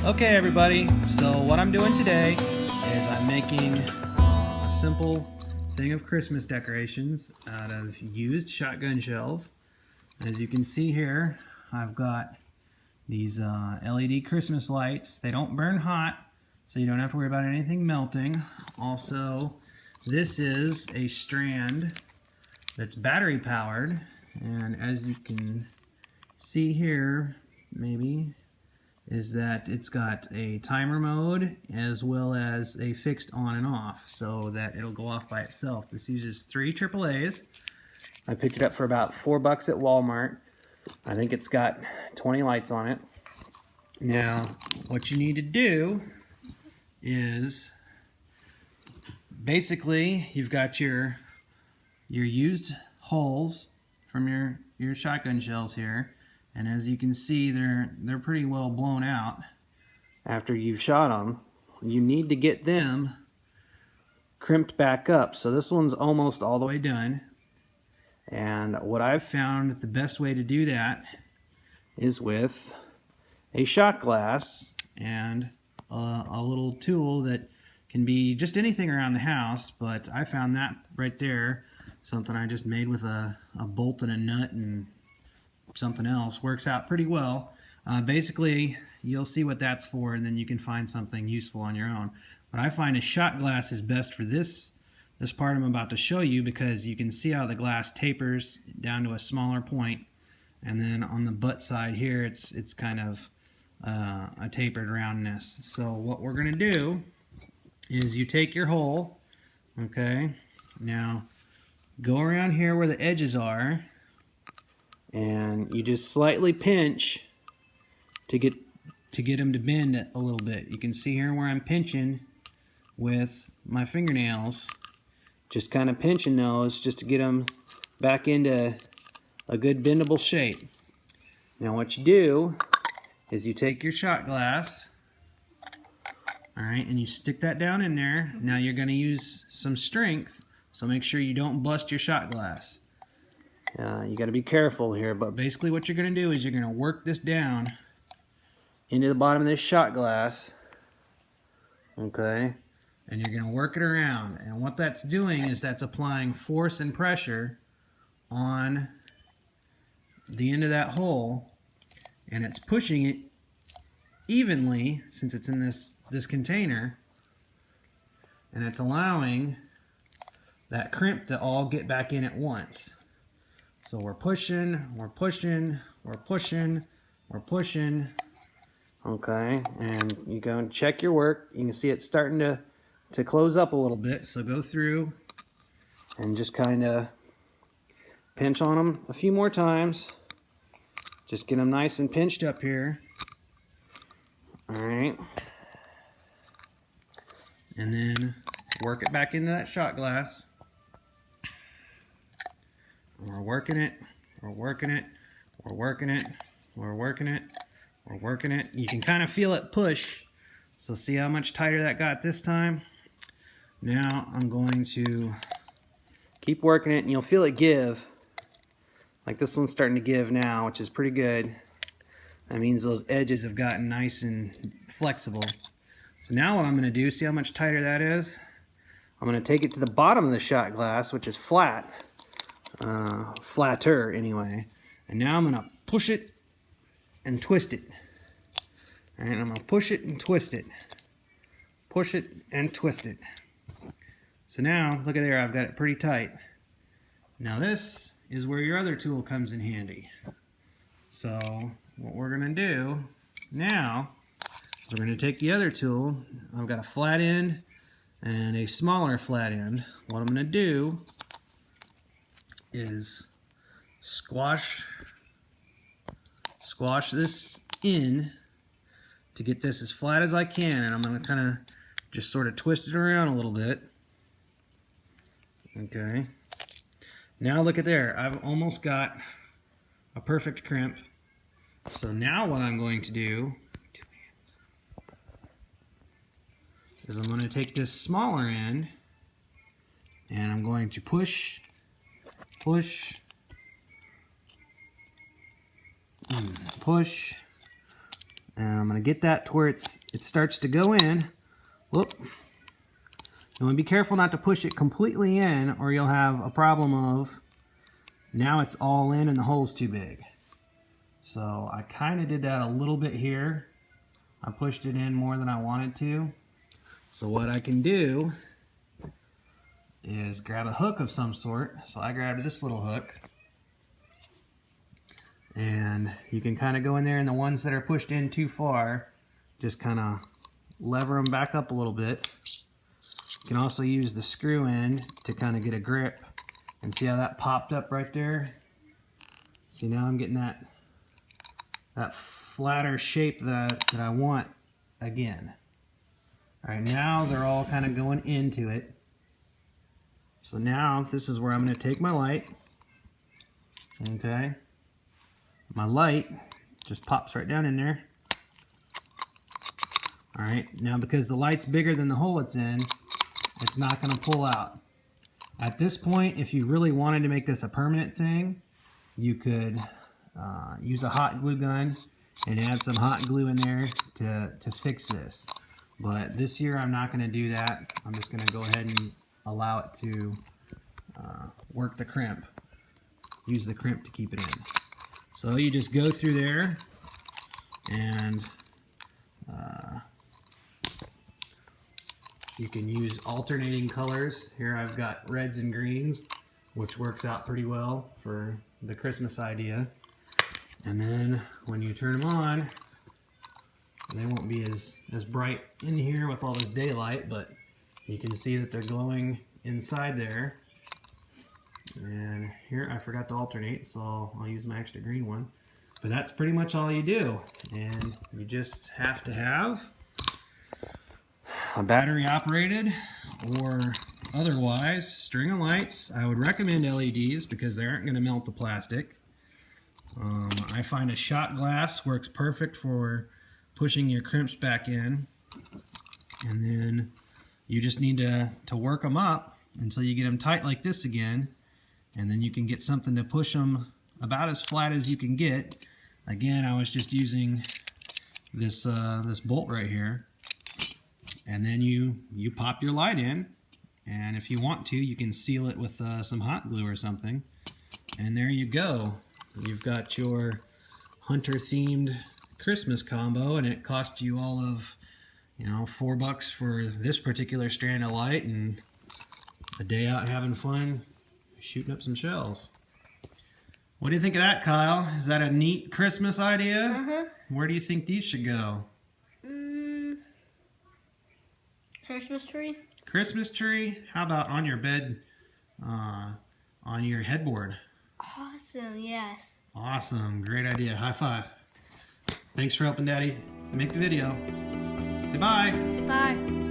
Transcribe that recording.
Okay everybody, so what I'm doing today is I'm making a simple thing of Christmas decorations out of used shotgun shells. As you can see here, I've got these LED Christmas lights. They don't burn hot, so you don't have to worry about anything melting. Also, this is a strand that's battery powered, and as you can see here, maybe, is that it's got a timer mode as well as a fixed on and off so that it'll go off by itself. This uses 3 AAAs. I picked it up for about $4 at Walmart. I think it's got 20 lights on it. Now, what you need to do is basically you've got your used holes from your shotgun shells here. And as you can see, they're pretty well blown out after you've shot them. You need to get them crimped back up. So this one's almost all the way done. And what I've found the best way to do that is with a shot glass and a little tool that can be just anything around the house. But I found that right there, something I just made with a bolt and a nut and something else, works out pretty well. Basically, you'll see what that's for, and then you can find something useful on your own. But I find a shot glass is best for this part I'm about to show you, because you can see how the glass tapers down to a smaller point, and then on the butt side here, it's kind of a tapered roundness. So what we're going to do is you take your hole, okay, now go around here where the edges are, and you just slightly pinch to get them to bend a little bit. You can see here where I'm pinching with my fingernails, just kind of pinching those just to get them back into a good bendable shape. Now what you do is you take your shot glass, alright, and you stick that down in there. Now you're going to use some strength, so make sure you don't bust your shot glass. You got to be careful here, but basically what you're going to do is you're going to work this down into the bottom of this shot glass, okay, and you're going to work it around, and what that's doing is that's applying force and pressure on the end of that hole, and it's pushing it evenly since it's in this container, and it's allowing that crimp to all get back in at once. So we're pushing, we're pushing, we're pushing, we're pushing. Okay, and you go and check your work. You can see it's starting to close up a little bit. So go through and just kind of pinch on them a few more times. Just get them nice and pinched up here. All right. And then work it back into that shot glass. We're working it, we're working it, we're working it, we're working it, we're working it. You can kind of feel it push. So see how much tighter that got this time? Now I'm going to keep working it, and you'll feel it give. Like this one's starting to give now, which is pretty good. That means those edges have gotten nice and flexible. So now what I'm going to do, see how much tighter that is? I'm going to take it to the bottom of the shot glass, which is flat. Flatter anyway, and now I'm gonna push it and twist it. All right, I'm gonna push it and twist it, push it and twist it. So now look at there, I've got it pretty tight. Now this is where your other tool comes in handy. So what we're gonna do now is we're gonna take the other tool. I've got a flat end and a smaller flat end. What I'm gonna do is squash this in to get this as flat as I can, and I'm going to kind of just sort of twist it around a little bit. Okay, now look at there, I've almost got a perfect crimp. So now what I'm going to do is I'm going to take this smaller end and I'm going to push, push, push, And I'm going to get that to where it starts to go in. Whoop. You want to be careful not to push it completely in, or you'll have a problem of now it's all in and the hole's too big. So I kind of did that a little bit here. I pushed it in more than I wanted to. So what I can do is grab a hook of some sort. So I grabbed this little hook. And you can kind of go in there, and the ones that are pushed in too far, just kind of lever them back up a little bit. You can also use the screw end to kind of get a grip. And see how that popped up right there? See, now I'm getting that flatter shape that I want again. All right, now they're all kind of going into it. So now this is where I'm going to take my light. Okay. My light just pops right down in there. All right, now because the light's bigger than the hole it's in, it's not going to pull out. At this point, if you really wanted to make this a permanent thing, you could use a hot glue gun and add some hot glue in there to fix this. But this year I'm not going to do that. I'm just going to go ahead and allow it to work the crimp. Use the crimp to keep it in. So you just go through there and you can use alternating colors. Here I've got reds and greens, which works out pretty well for the Christmas idea. And then when you turn them on, they won't be as bright in here with all this daylight, but you can see that they're glowing inside there. And here I forgot to alternate, so I'll use my extra green one. But that's pretty much all you do. And you just have to have a battery operated or otherwise string of lights. I would recommend LEDs because they aren't going to melt the plastic. I find a shot glass works perfect for pushing your crimps back in. And then you just need to work them up until you get them tight like this again. And then you can get something to push them about as flat as you can get. Again, I was just using this this bolt right here. And then you pop your light in, and if you want to, you can seal it with some hot glue or something. And there you go. You've got your hunter-themed Christmas combo, and it cost you all of, $4 for this particular strand of light, and a day out having fun shooting up some shells. What do you think of that, Kyle? Is that a neat Christmas idea? Uh-huh. Where do you think these should go? Christmas tree? Christmas tree? How about on your bed, on your headboard? Awesome, yes. Awesome, great idea. High five. Thanks for helping Daddy make the video. Say bye. Bye.